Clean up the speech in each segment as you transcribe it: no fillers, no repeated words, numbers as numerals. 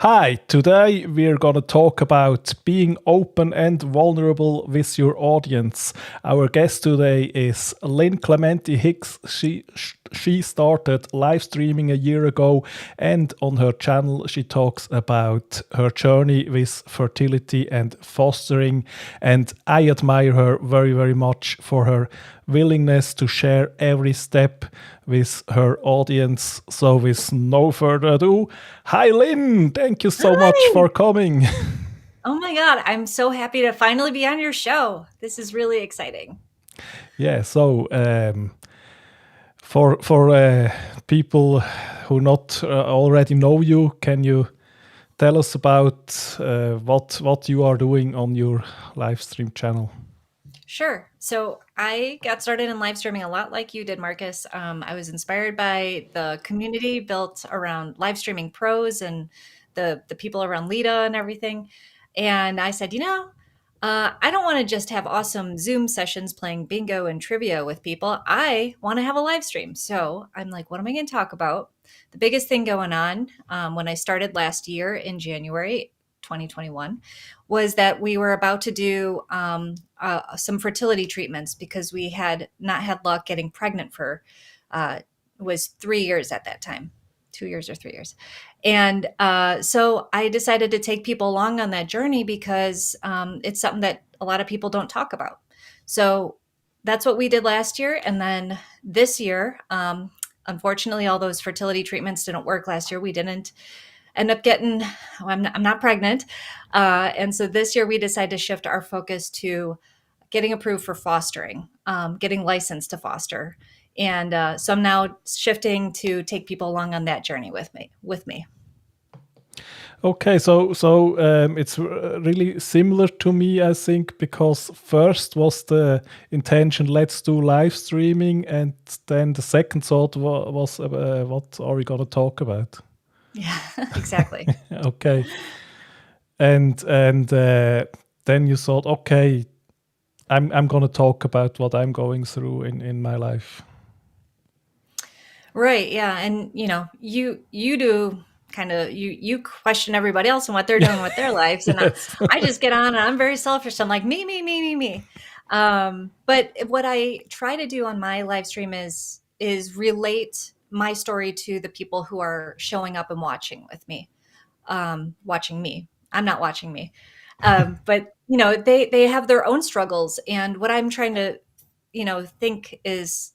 Hi, today we're going to talk about being open and vulnerable with your audience. Our guest today is Lynn Clementi Hicks. She started live streaming a year ago, and on her channel she talks about her journey with fertility and fostering. And I admire her very, very much for her willingness to share every step with her audience. So with no further ado, hi Lynn, thank you so much Hi. for coming. Oh my God, I'm so happy to finally be on your show. This is really exciting. Yeah, so for people who not already know you, can you tell us about what you are doing on your live stream channel? Sure. So I got started in live streaming a lot like you did, Marcus. I was inspired by the community built around live streaming pros and the people around Lita and everything. And I said, I don't want to just have awesome Zoom sessions playing bingo and trivia with people. I want to have a live stream. So I'm like, what am I going to talk about? The biggest thing going on when I started last year in January 2021 was that we were about to do some fertility treatments because we had not had luck getting pregnant for was 3 years at that time, 2 years or 3 years. And so I decided to take people along on that journey because it's something that a lot of people don't talk about. So that's what we did last year. And then this year, unfortunately, all those fertility treatments didn't work last year. We didn't end up getting, I'm not pregnant. And so this year we decided to shift our focus to getting approved for fostering, getting licensed to foster. And so I'm now shifting to take people along on that journey with me. Okay, so it's really similar to me, I think, because first was the intention, let's do live streaming, and then the second thought was what are we going to talk about? Yeah, exactly. Okay, and then you thought, okay, I'm going to talk about what I'm going through in my life. Right. Yeah. And you do kind of you question everybody else and what they're doing with their lives. And Yes. I just get on and I'm very selfish. I'm like, me. But what I try to do on my live stream is relate my story to the people who are showing up and watching with me, watching me. I'm not watching me. But they have their own struggles. And what I'm trying to, think is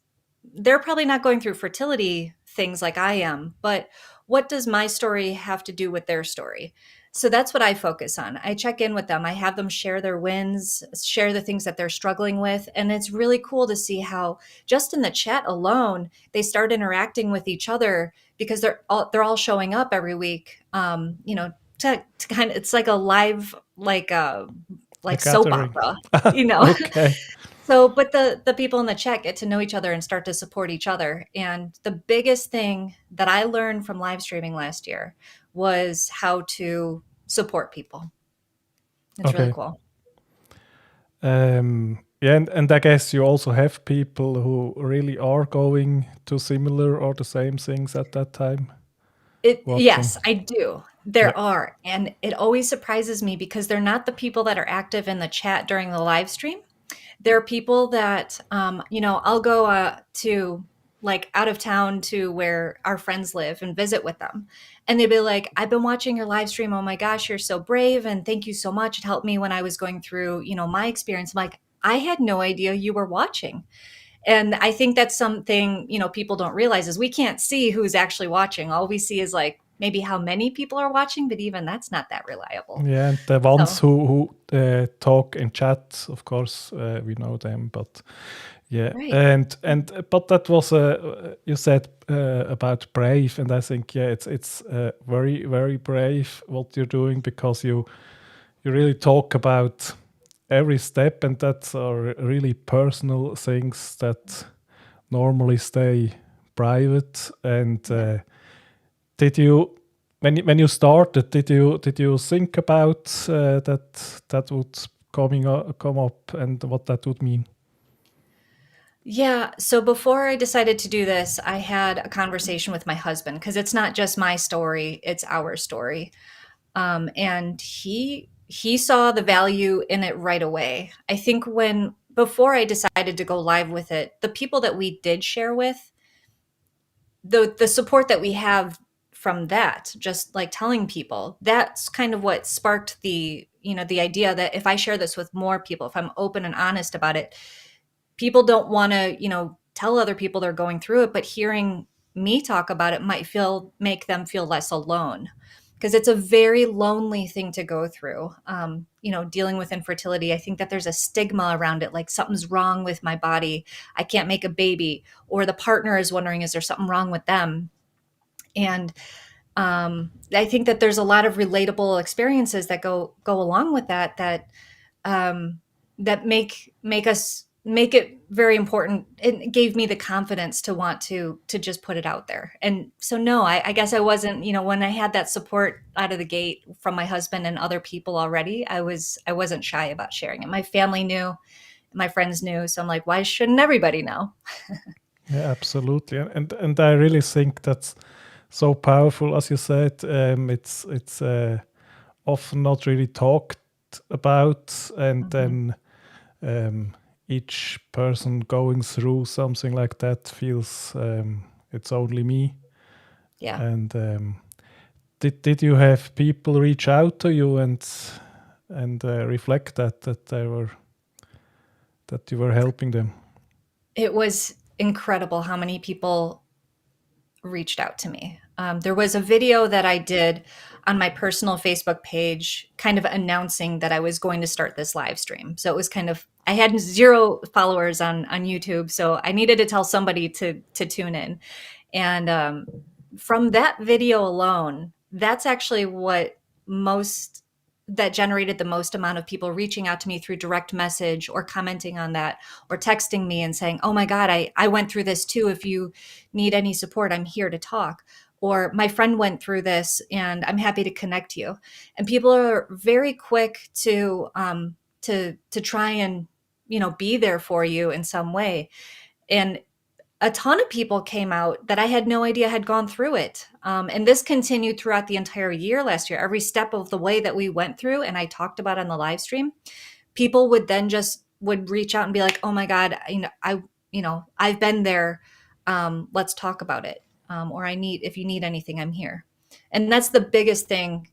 they're probably not going through fertility things like I am, but what does my story have to do with their story? So that's what I focus on. I check in with them. I have them share their wins, share the things that they're struggling with. And it's really cool to see how just in the chat alone, they start interacting with each other because they're all showing up every week. To kind of, it's like a live, A like soap gathering. opera, Okay. So, but the people in the chat get to know each other and start to support each other. And the biggest thing that I learned from live streaming last year was how to support people. It's really Okay. cool. Yeah, and I guess you also have people who really are going to similar or the same things at that time watching. Yes, I do. Yeah. There are. And it always surprises me because they're not the people that are active in the chat during the live stream. There are people that, I'll go to like out of town to where our friends live and visit with them. And they'd be like, I've been watching your live stream. Oh my gosh, you're so brave. And thank you so much. It helped me when I was going through, my experience. I'm like, I had no idea you were watching. And I think that's something, people don't realize is we can't see who's actually watching. All we see is like maybe how many people are watching, but even that's not that reliable. Yeah, and the ones So, who talk in chat, of course, we know them. But yeah, right. and but that was you said about brave, and I think yeah, it's very very brave what you're doing because you really talk about every step, and that's are really personal things that normally stay private. And Yeah. did you when you started, did you think about that would come up and what that would mean? Yeah. So before I decided to do this, I had a conversation with my husband because it's not just my story, it's our story. And he saw the value in it right away. I think before I decided to go live with it, the people that we did share with, the support that we have from that, just like telling people, that's kind of what sparked the idea that if I share this with more people, if I'm open and honest about it, people don't want to, tell other people they're going through it, but hearing me talk about it might make them feel less alone, because it's a very lonely thing to go through. Dealing with infertility, I think that there's a stigma around it, like something's wrong with my body, I can't make a baby, or the partner is wondering, is there something wrong with them? And I think that there's a lot of relatable experiences that go along with um, that make it very important. It gave me the confidence to want to just put it out there. And so, no, I guess I wasn't, when I had that support out of the gate from my husband and other people already, I wasn't shy about sharing it. My family knew, my friends knew. So I'm like, why shouldn't everybody know? Yeah, absolutely. And I really think that's so powerful, as you said. It's often not really talked about, and then each person going through something like that feels it's only me. Yeah. And did you have people reach out to you and reflect that you were helping them? It was incredible how many people reached out to me. There was a video that I did on my personal Facebook page, kind of announcing that I was going to start this live stream. So it was I had 0 followers on YouTube, so I needed to tell somebody to tune in. And from that video alone, that's actually that generated the most amount of people reaching out to me through direct message or commenting on that, or texting me and saying, oh my God, I went through this too. If you need any support, I'm here to talk. Or my friend went through this and I'm happy to connect you. And people are very quick to try and, be there for you in some way. And a ton of people came out that I had no idea had gone through it. And this continued throughout the entire year last year. Every step of the way that we went through and I talked about on the live stream, people would reach out and be like, oh my God, I've been there. Let's talk about it. Or if you need anything, I'm here. And that's the biggest thing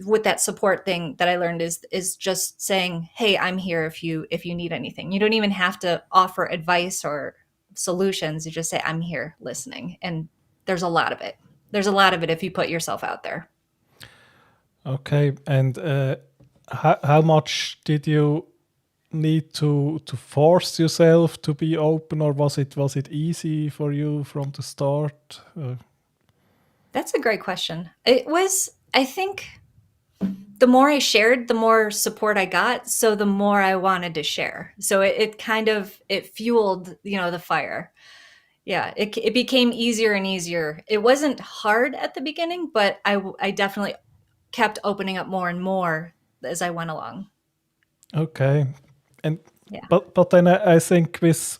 with that support thing that I learned is just saying, hey, I'm here if you need anything. You don't even have to offer advice or solutions. You just say, I'm here listening. And there's a lot of it. There's a lot of it if you put yourself out there. Okay. And how much did you need to force yourself to be open, or was it easy for you from the start? That's a great question. It was, I think, the more I shared, the more support I got. So the more I wanted to share. So it fueled, the fire. Yeah, it became easier and easier. It wasn't hard at the beginning, but I definitely kept opening up more and more as I went along. Okay. And Yeah. but then I think with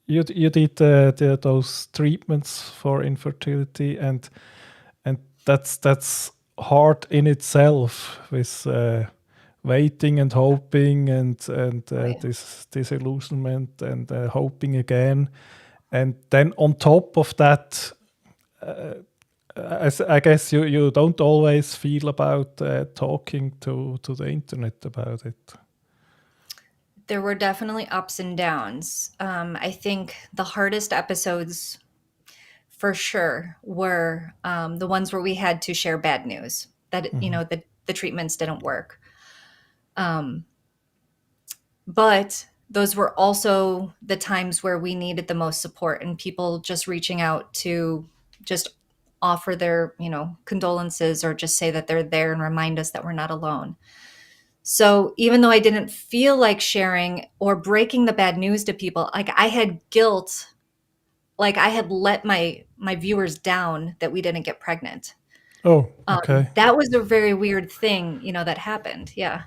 you did those treatments for infertility, and that's hard in itself, with waiting and hoping and Right. this disillusionment and hoping again, and then on top of that, I guess you don't always feel about talking to the internet about it. There were definitely ups and downs. I think the hardest episodes, for sure, were the ones where we had to share bad news that the treatments didn't work. But those were also the times where we needed the most support, and people just reaching out to just offer their condolences, or just say that they're there and remind us that we're not alone. So even though I didn't feel like sharing or breaking the bad news to people, like I had guilt, like I had let my viewers down that we didn't get pregnant. Oh, okay. That was a very weird thing, that happened. Yeah.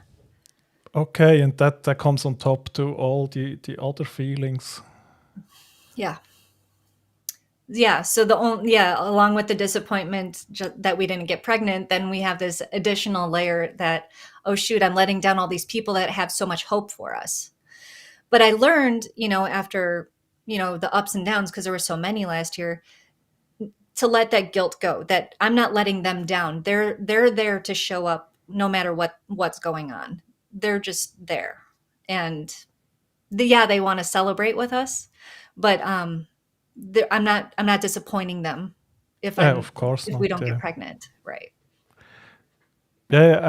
Okay, and that comes on top to all the other feelings. Yeah. Yeah, so the only yeah, along with the disappointment that we didn't get pregnant, then we have this additional layer that, oh shoot, I'm letting down all these people that have so much hope for us. But I learned, after, the ups and downs, because there were so many last year, to let that guilt go, that I'm not letting them down. They're there to show up no matter what's going on. They're just there. And yeah, they want to celebrate with us, but I'm not disappointing them if Of course we not. don't get Yeah. pregnant, right? Yeah,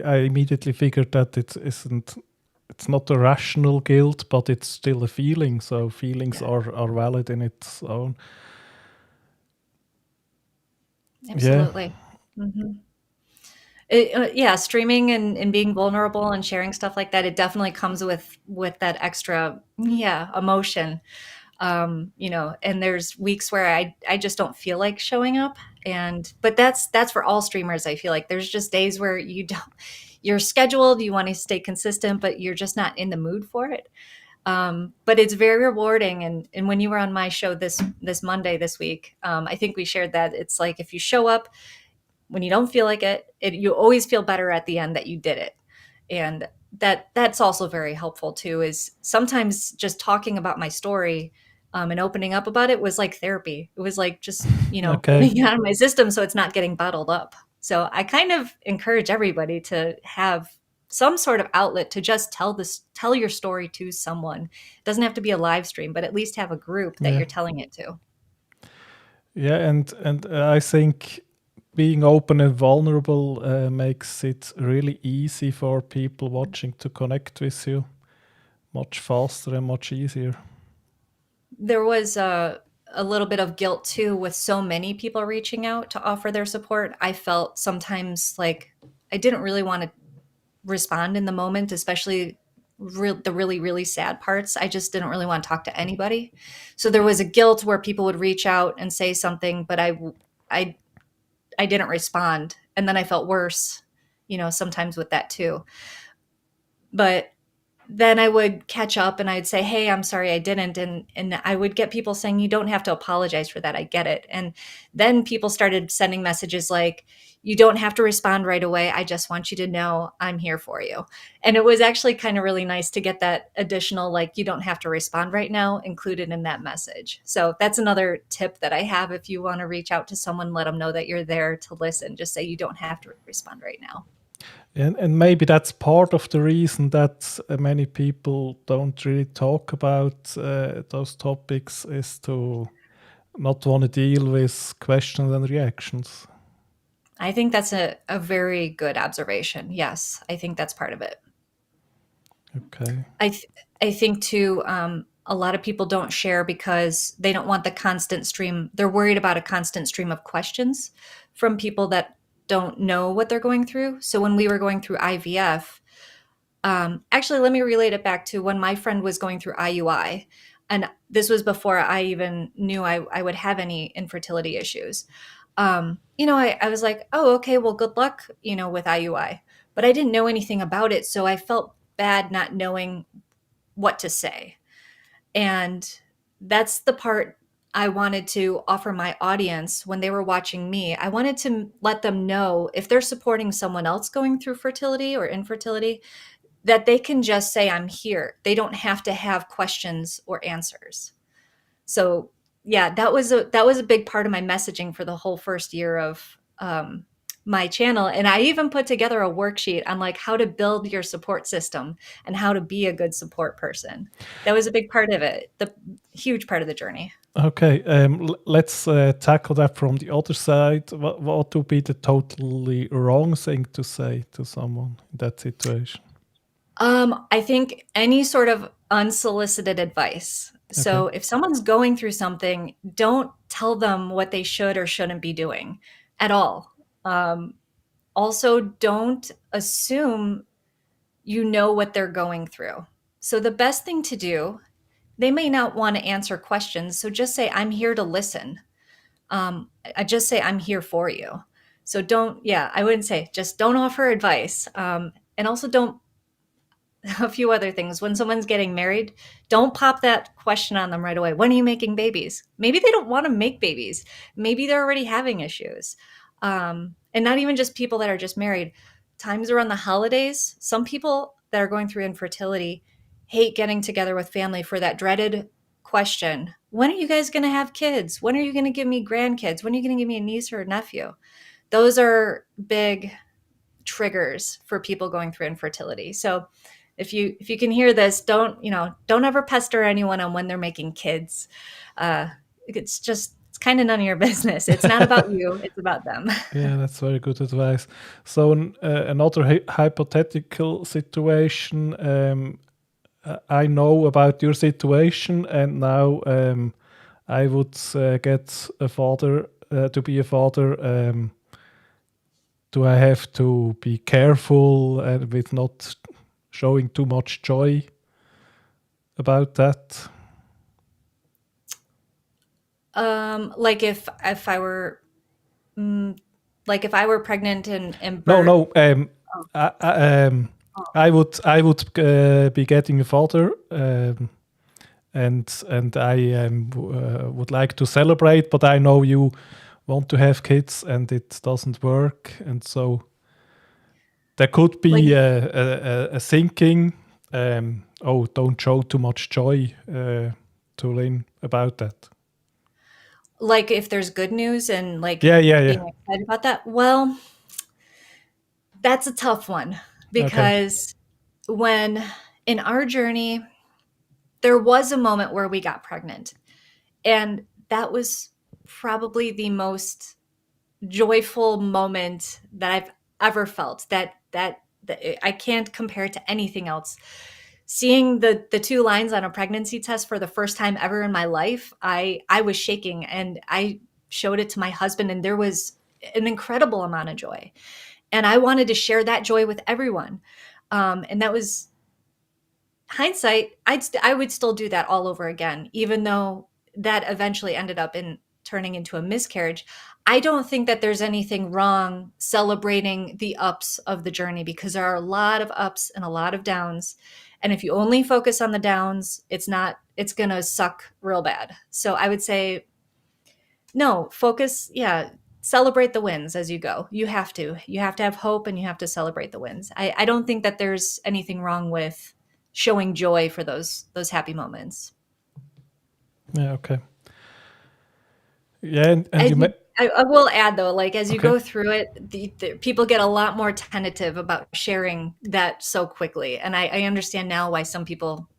I immediately figured that it's not a rational guilt, but it's still a feeling. So feelings Yeah, are valid in its own. Yeah. absolutely. hmm yeah, streaming and being vulnerable and sharing stuff like that, it definitely comes with that extra, yeah, emotion. And there's weeks where I just don't feel like showing up, but that's for all streamers. I feel like there's just days where you're scheduled, you want to stay consistent, but you're just not in the mood for it. But it's very rewarding. And when you were on my show this Monday this week, I think we shared that it's like if you show up when you don't feel like you always feel better at the end that you did it. And that's also very helpful too, is sometimes just talking about my story, and opening up about it was like therapy. It was like just, Okay. getting it out of my system so it's not getting bottled up. So I kind of encourage everybody to have some sort of outlet to just tell your story to someone. It doesn't have to be a live stream, but at least have a group that Yeah. you're telling it to. Yeah, and I think being open and vulnerable makes it really easy for people watching to connect with you much faster and much easier. There was a little bit of guilt too with so many people reaching out to offer their support. I felt sometimes like I didn't really want to respond in the moment, especially the really, really sad parts. I just didn't really want to talk to anybody. So there was a guilt where people would reach out and say something, but I, I didn't respond. And then I felt worse, sometimes with that too. But then I would catch up and I'd say, "Hey, I'm sorry I didn't." And I would get people saying, "You don't have to apologize for that. I get it." And then people started sending messages like, "You don't have to respond right away. I just want you to know I'm here for you." And it was actually kind of really nice to get that additional, like, you don't have to respond right now, included in that message. So that's another tip that I have. If you want to reach out to someone, let them know that you're there to listen. Just say you don't have to respond right now. And maybe that's part of the reason that many people don't really talk about those topics is to not want to deal with questions and reactions. I think that's a very good observation. Yes, I think that's part of it. Okay. I think too, a lot of people don't share because they don't want the constant stream. They're worried about a constant stream of questions from people that don't know what they're going through. So when we were going through IVF, actually, let me relate it back to when my friend was going through IUI. And this was before I even knew I would have any infertility issues. I was like, oh, okay, well, good luck, with IUI. But I didn't know anything about it. So I felt bad not knowing what to say. And that's the part I wanted to offer my audience when they were watching me. I wanted to let them know if they're supporting someone else going through fertility or infertility, that they can just say, I'm here. They don't have to have questions or answers. So yeah, that was a big part of my messaging for the whole first year of my channel. And I even put together a worksheet on like how to build your support system and how to be a good support person. That was a big part of it, the huge part of the journey. Okay, let's tackle that from the other side. What would be the totally wrong thing to say to someone in that situation? I think any sort of unsolicited advice. Okay. So if someone's going through something, don't tell them what they should or shouldn't be doing at all. Um, Also, don't assume you know what they're going through. So the best thing to do, they may not want to answer questions. So just say, I'm here to listen. I just say, I'm here for you. So don't, yeah, I wouldn't say just don't offer advice. And also don't a few other things. When someone's getting married, don't pop that question on them right away. When are you making babies? Maybe they don't want to make babies. Maybe they're already having issues. And not even just people that are just married. Times around the holidays, some people that are going through infertility hate getting together with family for that dreaded question. When are you guys going to have kids? When are you going to give me grandkids? When are you going to give me a niece or a nephew? Those are big triggers for people going through infertility. So if you can hear this, don't ever pester anyone on when they're making kids. It's kind of none of your business. It's not about you, it's about them. Yeah, that's very good advice. So another hypothetical situation. I know about your situation, and now I would get a father to be a father. Do I have to be careful and with not showing too much joy about that? Like if I were like if I were pregnant and No. oh, oh, I would be getting a father, and I would like to celebrate, but I know you want to have kids and it doesn't work, and so there could like be a thinking. Oh, don't show too much joy to Lynn about that. like if there's good news and like Yeah. being excited about that. Well, that's a tough one Okay. because when in our journey, there was a moment where we got pregnant, and that was probably the most joyful moment that I've ever felt. That I can't compare it to anything else. Seeing the two lines on a pregnancy test for the first time ever in my life, I was shaking, and I showed it to my husband, and there was an incredible amount of joy, and I wanted to share that joy with everyone. And that was hindsight. I would still do that all over again, even though that eventually ended up in turning into a miscarriage. I don't think that there's anything wrong celebrating the ups of the journey, because there are a lot of ups and a lot of downs. And if you only focus on the downs, it's going to suck real bad. So I would say, no, focus. Yeah. Celebrate the wins as you go. You have to have hope, and you have to celebrate the wins. I don't think that there's anything wrong with showing joy for those happy moments. Yeah. Okay. Yeah, and I you think met. I will add though, like as you Okay. go through it, the people get a lot more tentative about sharing that so quickly, and I understand now why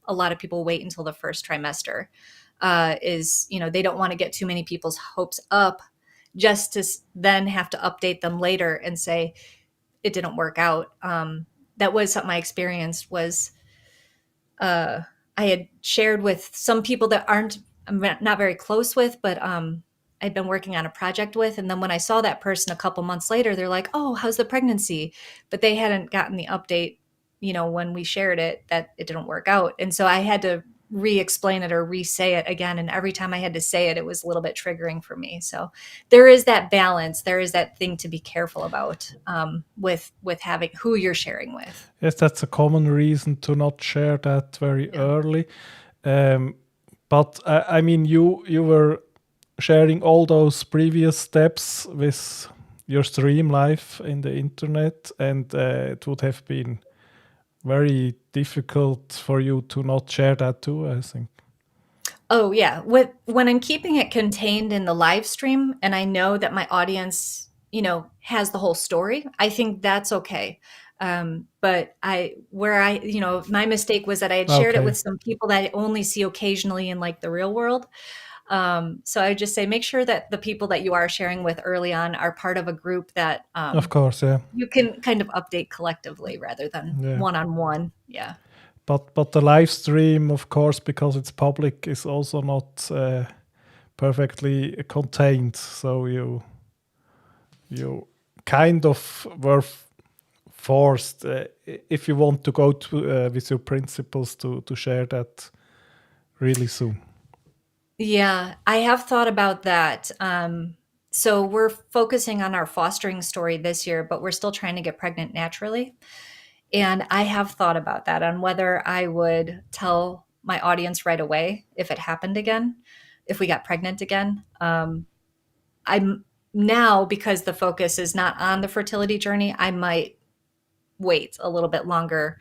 a lot of people wait until the first trimester. Is they don't want to get too many people's hopes up, just to then have to update them later and say it didn't work out. That was something I experienced. Was uh, I had shared with some people that I'm not very close with, but I'd been working on a project with. And then when I saw that person a couple months later, they're like, "Oh, how's the pregnancy?" But they hadn't gotten the update, when we shared it, that it didn't work out. And so I had to re-explain it or re-say it again. And every time I had to say it, it was a little bit triggering for me. So there is that balance. There is that thing to be careful about, with having who you're sharing with. Yes, that's a common reason to not share that very Yeah. early. Um, but I mean, you were sharing all those previous steps with your stream life in the internet, and it would have been very difficult for you to not share that too, I think. Oh yeah. When I'm keeping it contained in the live stream and I know that my audience, has the whole story, I think that's okay. But my mistake was that I had shared it Okay. with some people that I only see occasionally in like the real world. So I would just say make sure that the people that you are sharing with early on are part of a group that Of course, yeah. you can kind of update collectively rather than Yeah. one on one. Yeah. But the live stream, of course, because it's public, is also not perfectly contained. So you kind of were forced, if you want to go to with your principles, to share that really soon. Yeah, I have thought about that. So we're focusing on our fostering story this year, but we're still trying to get pregnant naturally. And I have thought about that on whether I would tell my audience right away if it happened again, if we got pregnant again. I'm now, because the focus is not on the fertility journey, I might wait a little bit longer,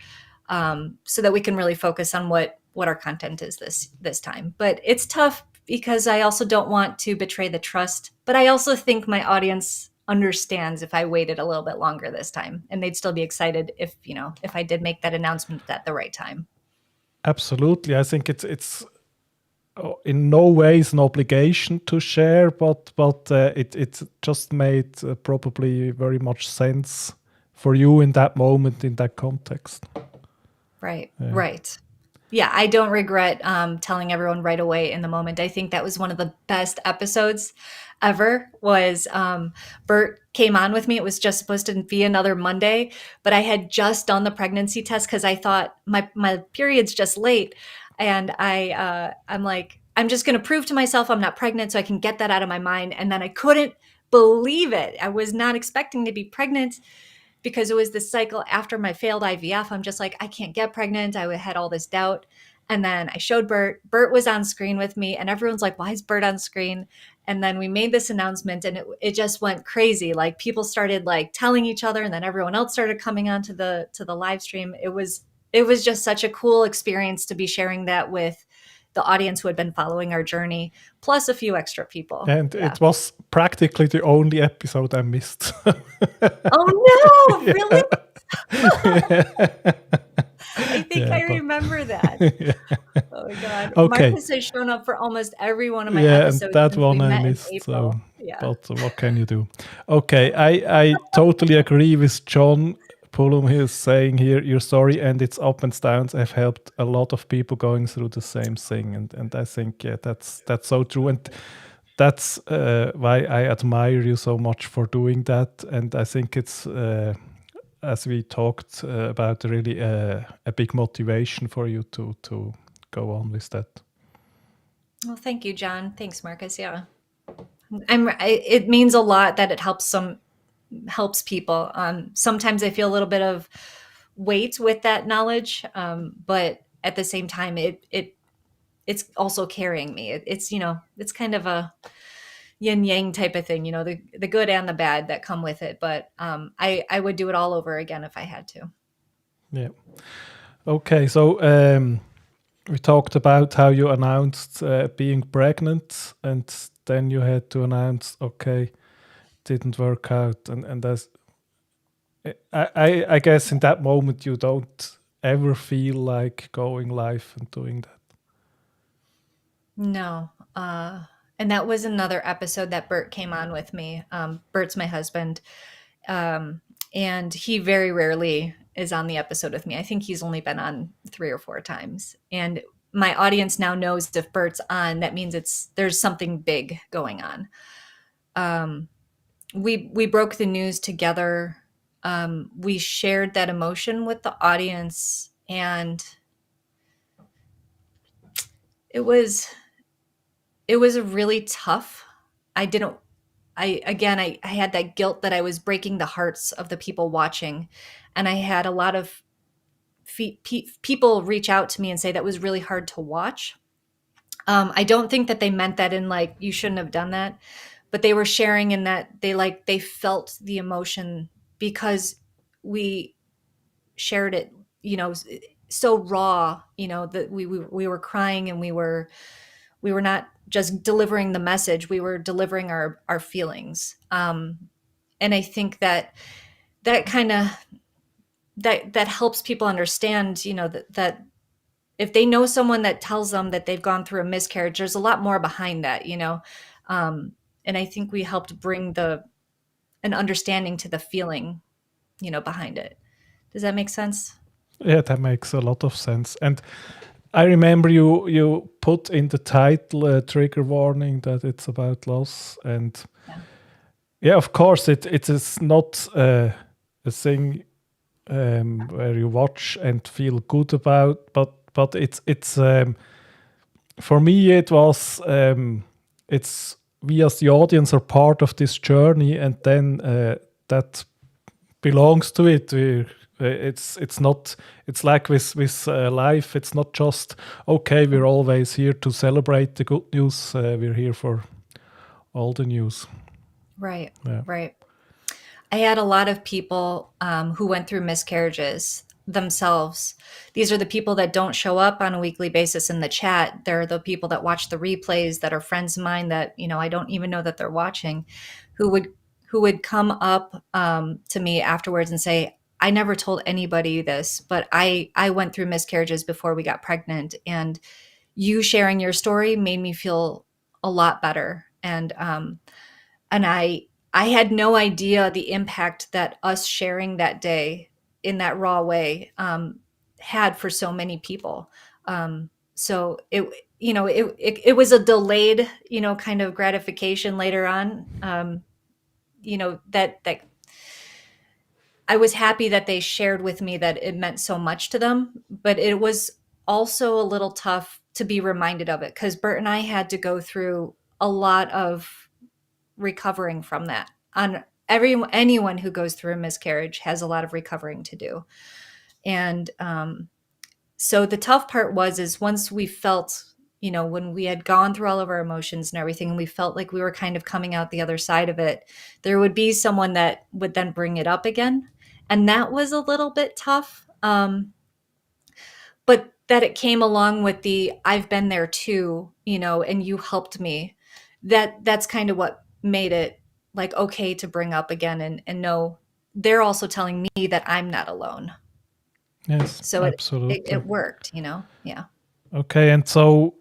so that we can really focus on what our content is this time. But it's tough because I also don't want to betray the trust, but I also think my audience understands if I waited a little bit longer this time, and they'd still be excited if, if I did make that announcement at the right time. Absolutely. I think it's in no ways an obligation to share, but it just made probably very much sense for you in that moment, in that context. Right. Right. Yeah, I don't regret telling everyone right away in the moment. I think that was one of the best episodes ever. Was Bert came on with me. It was just supposed to be another Monday, but I had just done the pregnancy test because I thought my period's just late, and I'm like, I'm just going to prove to myself I'm not pregnant so I can get that out of my mind. And then I couldn't believe it. I was not expecting to be pregnant, because it was this cycle after my failed IVF. I'm just like, I can't get pregnant. I had all this doubt. And then I showed Bert. Bert was on screen with me, and everyone's like, why is Bert on screen? And then we made this announcement, and it just went crazy. Like, people started like telling each other, and then everyone else started coming on to the live stream. It was just such a cool experience to be sharing that with the audience who had been following our journey, plus a few extra people. And it was practically the only episode I missed. Oh no, really? I think I remember that. Oh my God. Okay. Marcus has shown up for almost every one of my And episodes. that since one we I met in missed. April. So, Yeah. but what can you do? Okay, I totally agree with John Pullum. He is saying here, your story and its ups and downs have helped a lot of people going through the same thing, and I think that's so true, and that's why I admire you so much for doing that, and I think it's as we talked about, really a big motivation for you to go on with that. Well, thank you, John. Thanks, Marcus. Yeah, it means a lot that it helps people. Sometimes I feel a little bit of weight with that knowledge, but at the same time, it's also carrying me. It's it's kind of a yin yang type of thing, the good and the bad that come with it. But I would do it all over again if I had to. Yeah. Okay. So we talked about how you announced being pregnant, and then you had to announce, okay, didn't work out, and as I guess in that moment you don't ever feel like going live and doing that. No. And that was another episode that Bert came on with me. Bert's my husband. And he very rarely is on the episode with me. I think he's only been on 3 or 4 times. And my audience now knows if Bert's on, that means there's something big going on. We broke the news together. We shared that emotion with the audience, and it was really tough. I had that guilt that I was breaking the hearts of the people watching. And I had a lot of people reach out to me and say that was really hard to watch. I don't think that they meant that in like, you shouldn't have done that, but they were sharing in that they felt the emotion because we shared it, so raw, that we were crying, and we were not just delivering the message, we were delivering our feelings. And I think that kind of that helps people understand, that if they know someone that tells them that they've gone through a miscarriage, there's a lot more behind that, and I think we helped bring an understanding to the feeling, behind it. Does that make sense? Yeah, that makes a lot of sense. And I remember you put in the title a trigger warning that it's about loss, and yeah, of course it is not a thing where you watch and feel good about, but it's for me it was it's we as the audience are part of this journey, and then that belongs to it. It's not. It's like with life. It's not just okay. We're always here to celebrate the good news. We're here for all the news. Right. Yeah. Right. I had a lot of people who went through miscarriages themselves. These are the people that don't show up on a weekly basis in the chat. They're the people that watch the replays, that are friends of mine that, you know, I don't even know that they're watching, who would come up to me afterwards and say, I never told anybody this, but I went through miscarriages before we got pregnant, and you sharing your story made me feel a lot better. And I had no idea the impact that us sharing that day in that raw way had for so many people. So it, you know, it was a delayed, you know, kind of gratification later on. You know, that I was happy that they shared with me that it meant so much to them, but it was also a little tough to be reminded of it, because Bert and I had to go through a lot of recovering from that. On anyone who goes through a miscarriage has a lot of recovering to do. And so the tough part is once we felt, you know, when we had gone through all of our emotions and everything, and we felt like we were kind of coming out the other side of it, there would be someone that would then bring it up again. And that was a little bit tough. But that it came along with the I've been there too, you know, and you helped me. That's kind of what made it like okay to bring up again, and know they're also telling me that I'm not alone. Yes, So absolutely. it worked, you know? Yeah. Okay, and so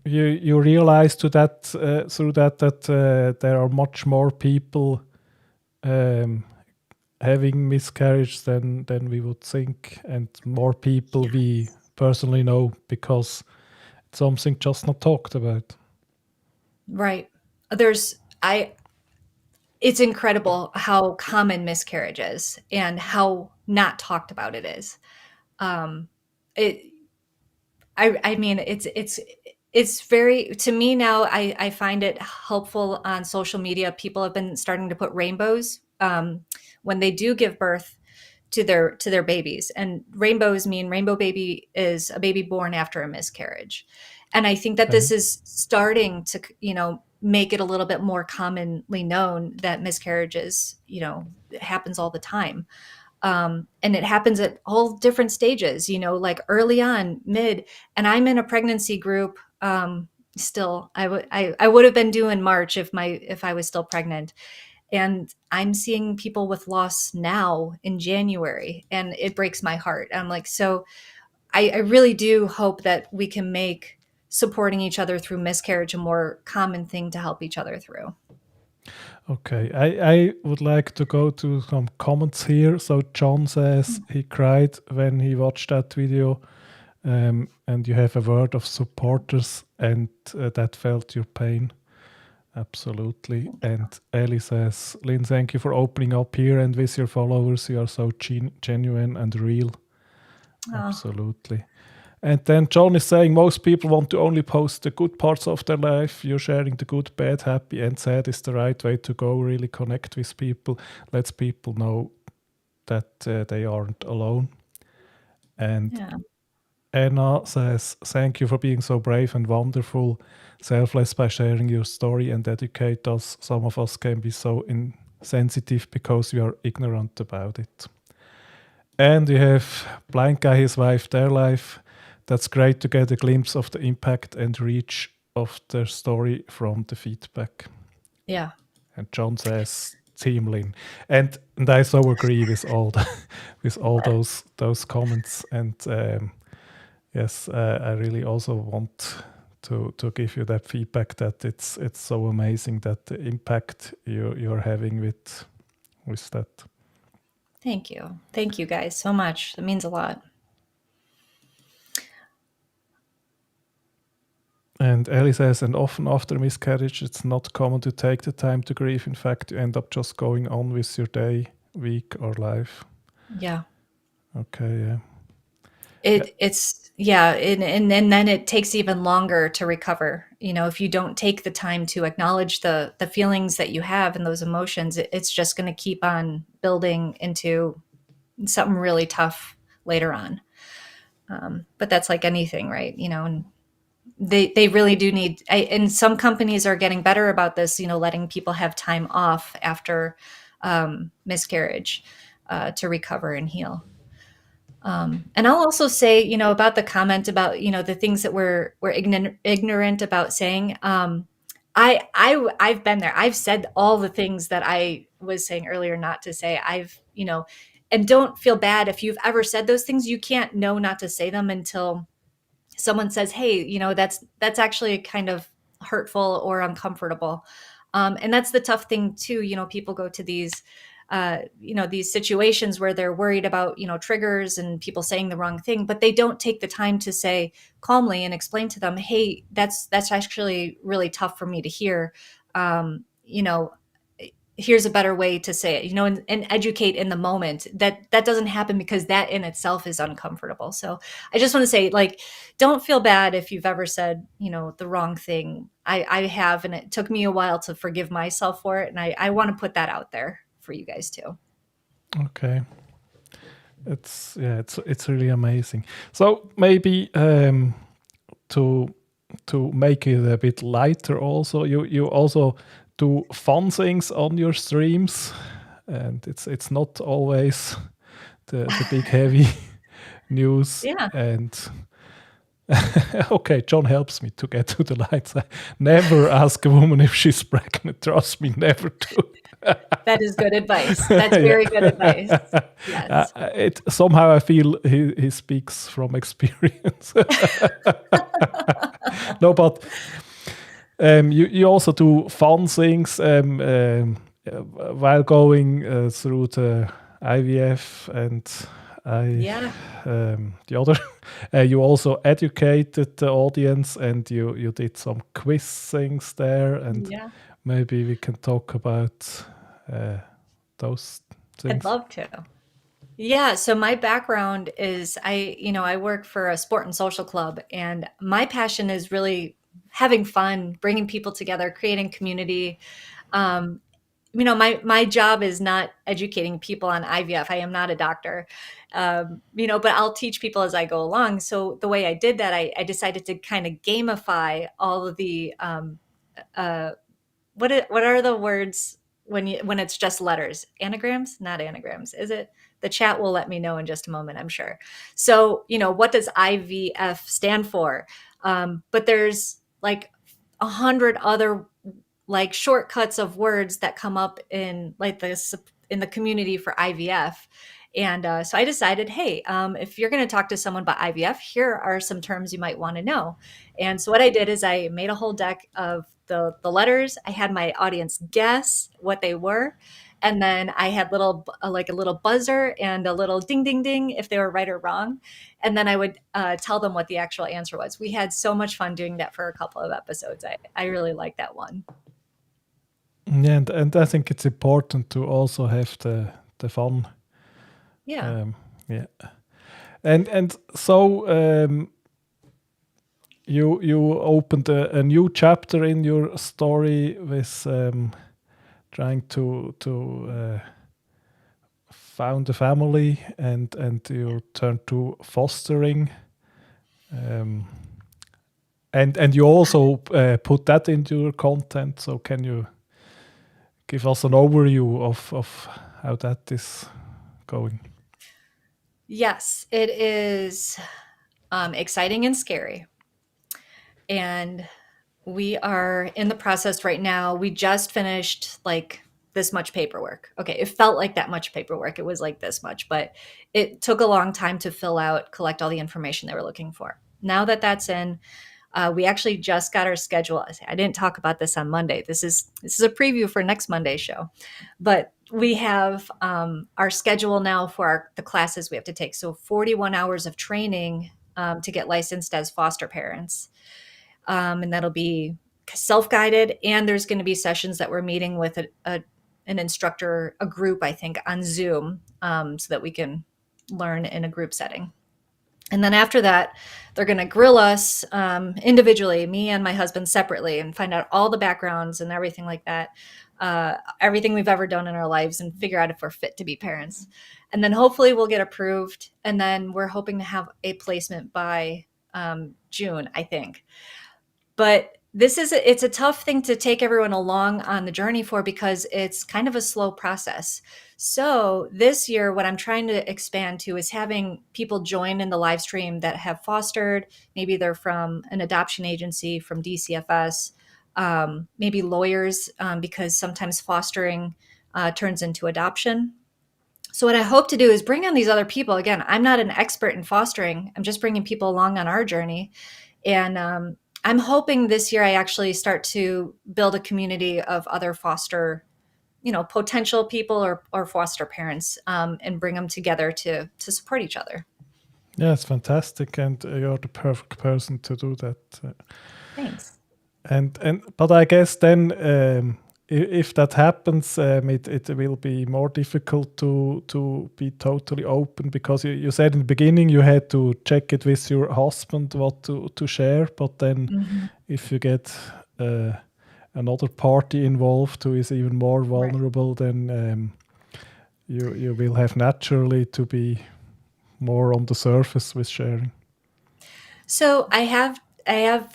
you realize to that through that there are much more people um, having miscarriage than we would think, and more people we personally know, because it's something just not talked about. Right. There's I It's incredible how common miscarriage is and how not talked about it is. Um it I mean, it's very, to me now, I find it helpful on social media. People have been starting to put rainbows when they do give birth to their babies. And rainbows mean rainbow baby is a baby born after a miscarriage. And I think that Okay. this is starting to, you know, make it a little bit more commonly known that miscarriages, you know, it happens all the time. And it happens at all different stages, you know, like early on, mid, and I'm in a pregnancy group. Still, I would have been due in March if I was still pregnant, and I'm seeing people with loss now in January, and it breaks my heart. I'm like, so I really do hope that we can make supporting each other through miscarriage a more common thing to help each other through. Okay, I would like to go to some comments here. So John says he cried when he watched that video, and you have a word of supporters, and that felt your pain. Absolutely. And Ellie says, Lynn, thank you for opening up here and with your followers. You are so genuine and real. Oh, Absolutely. And then John is saying most people want to only post the good parts of their life. You're sharing the good, bad, happy, and sad is the right way to go. Really connect with people. Lets people know that they aren't alone. And yeah. Anna says, thank you for being so brave and wonderful, selfless by sharing your story and educate us. Some of us can be so insensitive because we are ignorant about it. And you have Blind Guy, his wife, their life. That's great to get a glimpse of the impact and reach of their story from the feedback. Yeah. And John says, Team Lynn. And I so agree with with all those comments. And yes, I really also want to give you that feedback that it's so amazing that the impact you're having with that. Thank you. Thank you guys so much. That means a lot. And Ellie says, and often after miscarriage, it's not common to take the time to grieve. In fact, you end up just going on with your day, week, or life. Yeah. Okay, yeah. It's yeah, and then it takes even longer to recover. You know, if you don't take the time to acknowledge the feelings that you have and those emotions, it's just going to keep on building into something really tough later on. But that's like anything, right? And they really do need, and some companies are getting better about this, letting people have time off after miscarriage to recover and heal. And I'll also say, about the comment about, the things that we're ignorant about saying. I've been there. I've said all the things that I was saying earlier not to say. And don't feel bad if you've ever said those things. You can't know not to say them until someone says, hey, that's actually kind of hurtful or uncomfortable. And that's the tough thing too. People go to these situations where they're worried about, triggers and people saying the wrong thing, but they don't take the time to say calmly and explain to them, hey, that's actually really tough for me to hear. Um, you know, Here's a better way to say it, and educate in the moment. That doesn't happen because that in itself is uncomfortable. So I just want to say, like, don't feel bad if you've ever said, the wrong thing. I have, and it took me a while to forgive myself for it. And I want to put that out there for you guys too. Okay. It's really amazing. So maybe to make it a bit lighter, also you also do fun things on your streams, and it's not always the big heavy news. Yeah. And okay, John helps me to get to the lights. Never ask a woman if she's pregnant. Trust me, never do. That is good advice. That's very good advice. Yes. Somehow I feel he speaks from experience. No, but you also do fun things while going through the IVF and the other. You also educated the audience, and you did some quiz things there, and maybe we can talk about those things. I'd love to. Yeah, so my background is I work for a sport and social club, and my passion is really having fun, bringing people together, creating community. My job is not educating people on IVF. I am not a doctor, but I'll teach people as I go along. So the way I did that, I decided to kind of gamify all of the what are the words when it's just letters? Anagrams? Not anagrams. Is it? The chat will let me know in just a moment, I'm sure. So, what does IVF stand for? But there's like 100 other like shortcuts of words that come up in like in the community for IVF. And so I decided, hey, if you're going to talk to someone about IVF, here are some terms you might want to know. And so what I did is I made a whole deck of the letters. I had my audience guess what they were. And then I had a little buzzer and a little ding, ding, ding if they were right or wrong. And then I would tell them what the actual answer was. We had so much fun doing that for a couple of episodes. I really like that one. Yeah, and I think it's important to also have the fun. Yeah. And so you opened a new chapter in your story with trying to found a family, and you turned to fostering. And you also put that into your content. So can you give us an overview of how that is going? Yes, it is exciting and scary. And we are in the process right now. We just finished like this much paperwork. Okay, it felt like that much paperwork. It was like this much, but it took a long time to fill out, collect all the information they were looking for. Now that that's in, we actually just got our schedule. I didn't talk about this on Monday. This is a preview for next Monday's show, but we have our schedule now for the classes we have to take. So 41 hours of training to get licensed as foster parents, and that'll be self-guided. And there's going to be sessions that we're meeting with an instructor, a group, I think, on Zoom, so that we can learn in a group setting. And then after that, they're going to grill us individually, me and my husband separately, and find out all the backgrounds and everything like that, everything we've ever done in our lives, and figure out if we're fit to be parents. And then hopefully we'll get approved. And then we're hoping to have a placement by June, I think. But it's a tough thing to take everyone along on the journey for, because it's kind of a slow process. So this year, what I'm trying to expand to is having people join in the live stream that have fostered. Maybe they're from an adoption agency, from DCFS, maybe lawyers, because sometimes fostering turns into adoption. So what I hope to do is bring on these other people. Again, I'm not an expert in fostering. I'm just bringing people along on our journey. And I'm hoping this year I actually start to build a community of other foster, potential people, or foster parents, and bring them together to support each other. Yeah, it's fantastic, and you're the perfect person to do that. Thanks. But I guess then, if that happens, it will be more difficult to be totally open, because you said in the beginning you had to check it with your husband what to share, but then Mm-hmm. if you get another party involved who is even more vulnerable, then you will have naturally to be more on the surface with sharing. So I have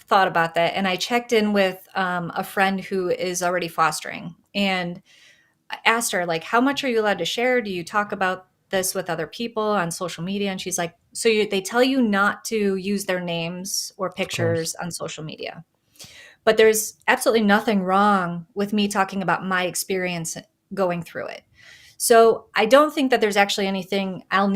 thought about that, and I checked in with a friend who is already fostering, and I asked her, like, how much are you allowed to share? Do you talk about this with other people on social media? And she's like, so they tell you not to use their names or Of course. pictures on social media. But there's absolutely nothing wrong with me talking about my experience going through it. So I don't think that there's actually anything I'm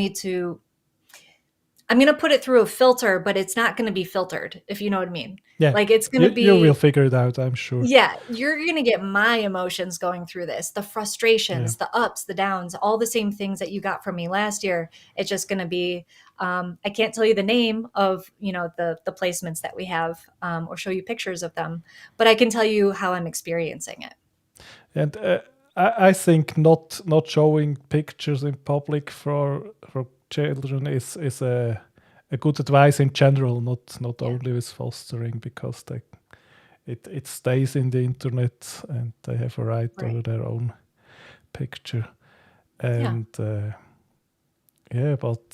going to put it through a filter, but it's not going to be filtered, if you know what I mean. Yeah, Like, it's going to you will be, figure it out, I'm sure. yeah, you're going to get my emotions going through this, the Yeah. frustrations, the ups, the downs, all the same things that you got from me last year. It's just going to be, I can't tell you the name of, the placements that we have, or show you pictures of them, but I can tell you how I'm experiencing it. And I think not showing pictures in public for children is a good advice in general, not Yeah. only with fostering, because it stays in the internet and they have a right Right. over their own picture. Yeah. And yeah, but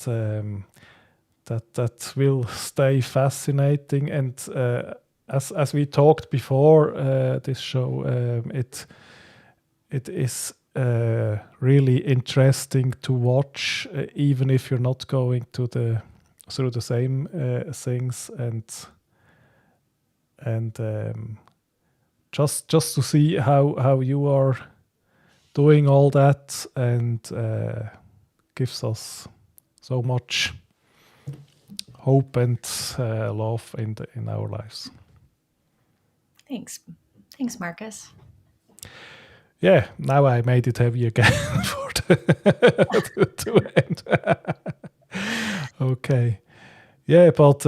that will stay fascinating. And as we talked before this show, it is really interesting to watch, even if you're not going through the same things, and just to see how you are doing all that, and gives us so much hope and love in our lives. Thanks, Marcus. Yeah, now I made it heavy again for to end. Okay. Yeah, but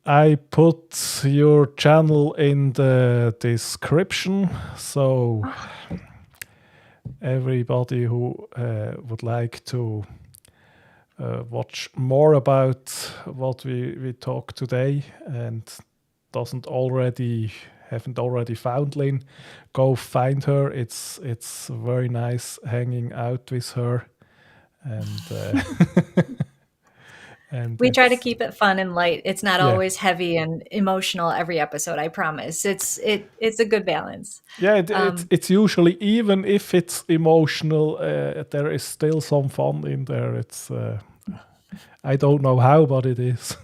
I put your channel in the description, so everybody who would like to watch more about what we talk today and haven't already found Lynn, go find her. It's very nice hanging out with her, and and We try to it's, keep it fun and light. It's not yeah. always heavy and emotional every episode, I promise. It's a good balance. Yeah, Um, it's usually, even if it's emotional, there is still some fun in there. It's I don't know how, but it is.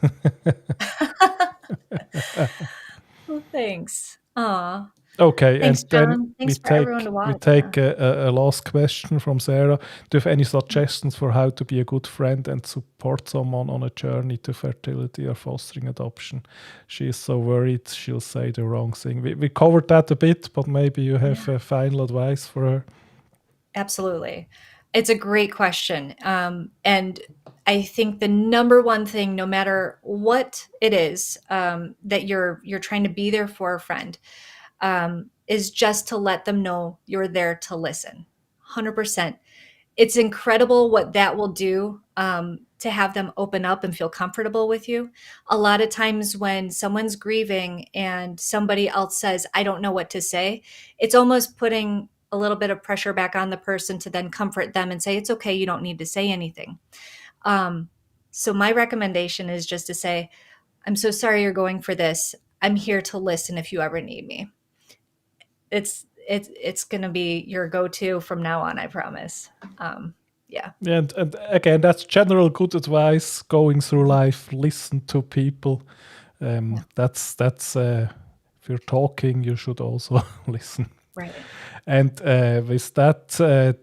well, thanks. Aw. Okay, and Thanks, then John. we Thanks for everyone take to we watch. Yeah. take a last question from Sarah. Do you have any suggestions for how to be a good friend and support someone on a journey to fertility or fostering adoption? She is so worried she'll say the wrong thing. We covered that a bit, but maybe you have Yeah. final advice for her. Absolutely. It's a great question. And I think the number one thing, no matter what it is, that you're trying to be there for a friend, is just to let them know you're there to listen. 100%. it's incredible what that will do to have them open up and feel comfortable with you. A lot of times when someone's grieving and somebody else says, I don't know what to say, it's almost putting a little bit of pressure back on the person to then comfort them and say, it's okay, you don't need to say anything. So my recommendation is just to say, I'm so sorry you're going for this. I'm here to listen if you ever need me. It's going to be your go-to from now on, I promise. Yeah. And again, that's general good advice going through life. Listen to people. That's if you're talking, you should also listen. Right. And with that,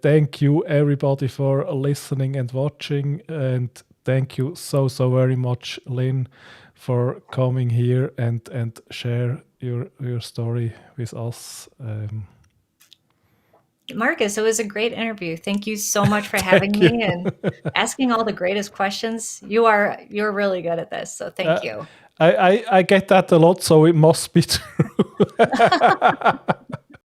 thank you everybody for listening and watching. And thank you so very much, Lynn, for coming here and share your story with us. Marcus, it was a great interview. Thank you so much for having me and asking all the greatest questions. You're really good at this, so thank you. I get that a lot, so it must be true.